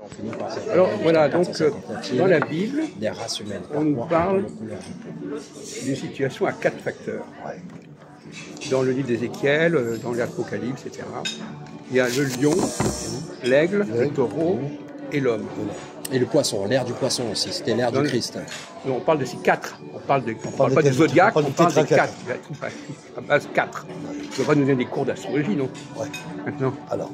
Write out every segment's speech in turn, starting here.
on finit par cette Alors voilà, donc 450 dans la Bible, des races humaines. on nous parle d'une situation à 4 facteurs. Dans le livre d'Ézéchiel, dans l'Apocalypse, etc. Il y a le lion, l'aigle, le taureau et l'homme. Et le poisson, l'ère du poisson aussi, c'était l'ère du Christ. Donc on parle de ces 4. On parle pas du zodiaque, on parle des 4. À base 4. Tu ne vas pas nous donner des cours d'astrologie, non? Ouais. Maintenant. Alors.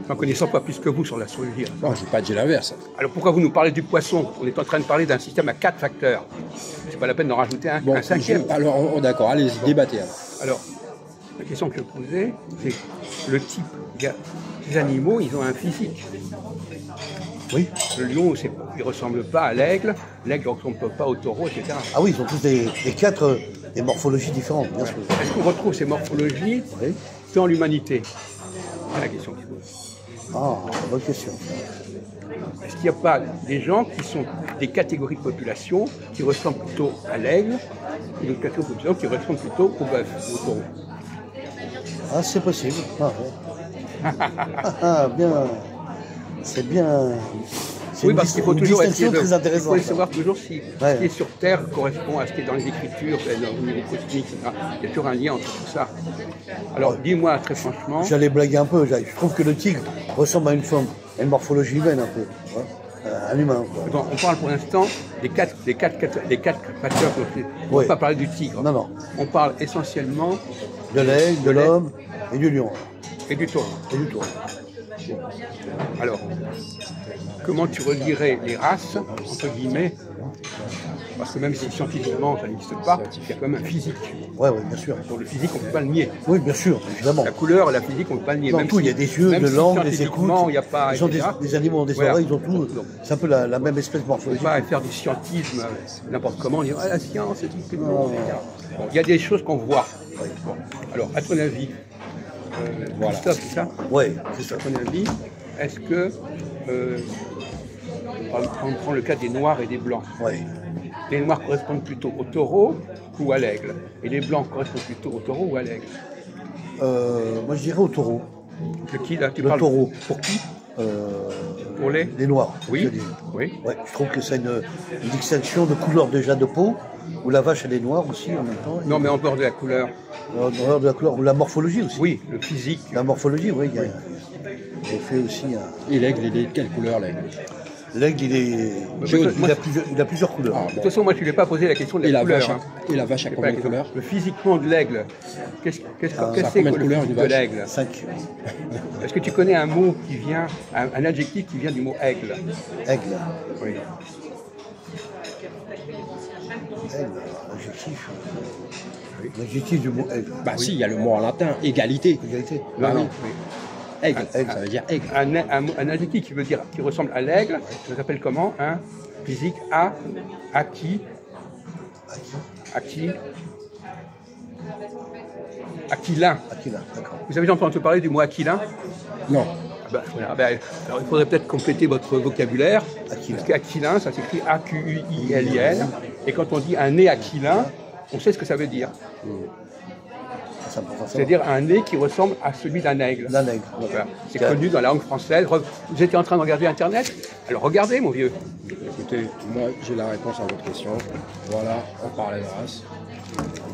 En connaissant pas plus que vous sur l'astrologie. Non, je n'ai pas dit l'inverse. Alors pourquoi vous nous parlez du poisson? On est en train de parler d'un système à 4 facteurs. C'est pas la peine d'en rajouter un 5e. Alors, d'accord, allez-y, débattez alors. Alors, la question que je posais, c'est le type. Les animaux, ils ont un physique. Oui. Le lion, il ne ressemble pas à l'aigle. L'aigle ne ressemble pas au taureau, etc. Ah oui, ils ont tous des morphologies différentes, bien sûr. Est-ce qu'on retrouve ces morphologies dans l'humanité? C'est la question qui se pose. Ah, bonne question. Est-ce qu'il n'y a pas des gens qui sont des catégories de population qui ressemblent plutôt à l'aigle et d'autres catégories de population qui ressemblent plutôt au bœuf, au taureau? Ah, c'est possible. Ah, ouais. Bien. C'est bien. Oui, parce qu'il faut toujours essayer de savoir toujours si ce qui est sur Terre correspond à ce qui est dans les Écritures, au niveau cosmique, etc. Il y a toujours un lien entre tout ça. Alors, dis-moi très franchement. J'allais blaguer un peu. Je trouve que le tigre ressemble à une forme, à une morphologie humaine un peu. Un humain. Donc, on parle pour l'instant des quatre facteurs. On ne va pas parler du tigre. Non, non. On parle essentiellement de l'aigle, de l'homme et du lion. Et du taureau. Et du taureau. Alors, comment tu relierais les races, entre guillemets, parce que même si scientifiquement ça n'existe pas, il y a quand même un physique. Oui, bien sûr. Donc le physique, on ne peut pas le nier. Oui, bien sûr, évidemment. La couleur, la physique, on ne peut pas le nier. Dans même tout, il y a des yeux, des langues, des écoutes. Il y a pas, ils ont des animaux ont des oreilles, ils ont tout. C'est un peu la même espèce morphologique. On ne peut pas faire du scientisme n'importe comment, dire la science, c'est tout. Bon, il y a des choses qu'on voit. Oui. Bon. Alors, à ton avis, Christophe, c'est ça? Oui, c'est ça. À ton avis, est-ce que, on prend le cas des noirs et des blancs. Oui. Les noirs correspondent plutôt au taureau ou à l'aigle, et les blancs correspondent plutôt au taureau ou à l'aigle? Moi, je dirais au taureau. Le qui, là, tu le parles taureau. Pour qui? Pour les noirs. Oui. Oui. Ouais, je trouve que c'est une distinction de couleur déjà de peau, où la vache elle est noire aussi en même temps. Non, mais en dehors de la couleur. En dehors de la couleur, ou la morphologie aussi. Oui, le physique. La morphologie, oui. Il fait aussi Et l'aigle, il est de quelle couleur l'aigle? L'aigle, il a plusieurs couleurs. De toute façon, moi, je ne lui ai pas posé la question de la couleur. Et la vache a combien de couleurs? Le physiquement de l'aigle, qu'est-ce que c'est que le physique de l'aigle? 5. Est-ce que tu connais un mot qui vient, un adjectif qui vient du mot aigle? Aigle. Oui. Aigle, adjectif. L'adjectif du mot aigle. Bah si, il y a le mot en latin, égalité. Égalité. Bah non. Aigle, ça veut dire aigle. Un adjectif qui ressemble à l'aigle, ça s'appelle comment? Un physique aquilin. Aquilin, d'accord. Vous avez déjà entendu parler du mot aquilin? Non. Alors, il faudrait peut-être compléter votre vocabulaire. Aquilin. Parce qu'aquilin, ça s'écrit A-Q-U-I-L-I-N. Et quand on dit un nez aquilin, on sait ce que ça veut dire. C'est-à-dire un nez qui ressemble à celui d'un aigle. D'un aigle. Voilà. C'est connu dans la langue française. Vous étiez en train de regarder Internet? Alors regardez, mon vieux. Écoutez, moi j'ai la réponse à votre question. Voilà, on parlait de race.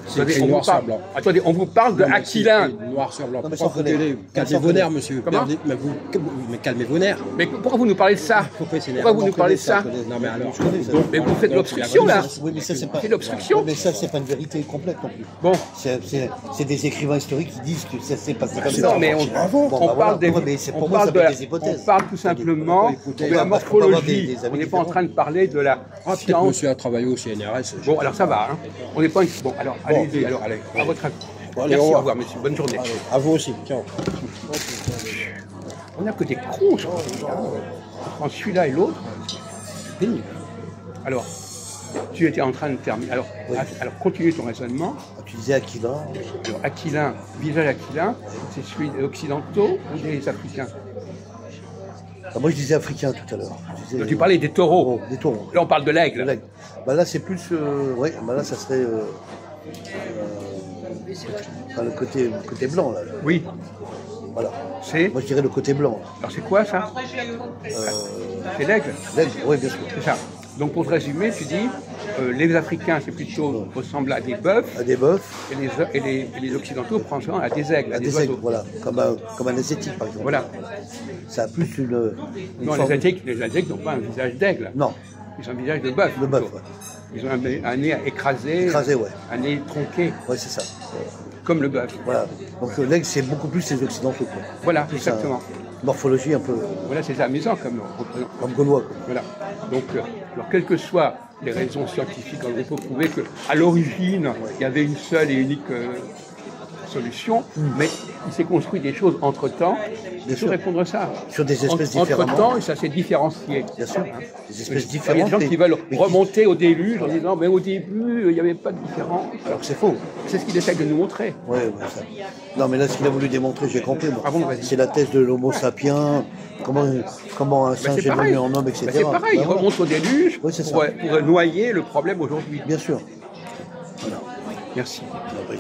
C'est Attendez, écrit noir sur blanc. Attendez, on vous parle de aquilin. Noir sur blanc. Non, mais Calmez vos nerfs, monsieur. Comment? Mais calmez vos nerfs. Mais pourquoi vous nous parlez de ça? Pourquoi vous nous parlez de ça? Non mais alors. Mais vous faites de l'obstruction là. Oui, mais ça c'est pas. C'est l'obstruction. Mais ça c'est pas une vérité complète non plus. Bon. C'est des écrivains historiques qui disent que ça s'est passé comme ça. Non, mais on parle des. On parle des hypothèses. On parle tout simplement de la morphologie. On n'est pas en train de parler de la Peut-être monsieur a travaillé au CNRS. Bon, alors ça va. On n'est pas. Bon, alors allez-y. Alors, allez, à votre avis. Merci, au revoir, monsieur. Bonne journée. À vous aussi. Tiens. On n'a que des cons, je crois. Entre celui-là et l'autre, c'est pénible. Alors, tu étais en train de terminer. Alors, alors continue ton raisonnement. Tu disais Aquilin. Alors, Aquilin, visage Aquilin, c'est celui des occidentaux ou des Africains? Moi je disais africain tout à l'heure. Donc, tu parlais des taureaux. Des taureaux. Là, on parle de l'aigle. Là, c'est plus. Là, ça serait. Le côté blanc, là. Oui. Voilà. C'est. Moi, je dirais le côté blanc. Alors, c'est quoi ça? C'est l'aigle. L'aigle, oui, bien sûr. C'est ça. Donc pour te résumer, tu dis, les Africains, c'est plutôt ressemblent à des bœufs, À des bœufs, et les Occidentaux ressemblent à des aigles, à à des des oiseaux. aigles, voilà. Comme un asiatique, par exemple. Voilà. Ça a plus une Non, forme- les Asiatiques n'ont pas un visage d'aigle. Non, Ils ont un visage de bœuf. le bœuf, plutôt. ouais. Ils ont un nez écrasé, Écrasé, ouais. un nez tronqué, Ouais, c'est ça. comme le bœuf. Voilà. Donc l'aigle, c'est beaucoup plus les Occidentaux, quoi. Voilà, Plus un- exactement. Morphologie un peu Voilà, c'est amusant comme représentation. comme gaulois, quoi. Voilà. Donc, alors, quelles que soient les raisons scientifiques, on peut prouver qu'à l'origine, il y avait une seule et unique solution, mais il s'est construit des choses entre-temps. Il faut sûr. répondre à ça. Sur des espèces différemment. Entre-temps, ça s'est différencié. Bien sûr. Des espèces Il y a différentes. des gens qui mais- veulent mais qui- remonter au déluge en disant mais au début, il n'y avait pas de différence. Alors que c'est faux. C'est ce qu'il essaie de nous montrer. Ouais, ouais, ça. Non, mais là, ce qu'il a voulu démontrer, j'ai compris, moi. Ah bon, vas-y. C'est la thèse de l'homo sapiens, comment un Ben, singe c'est est pareil. devenu en homme, etc. Ben, c'est pareil, Ben, il voilà. remonte au déluge Oui, c'est pour, ça. pour noyer le problème aujourd'hui. Bien sûr. Merci. Voilà.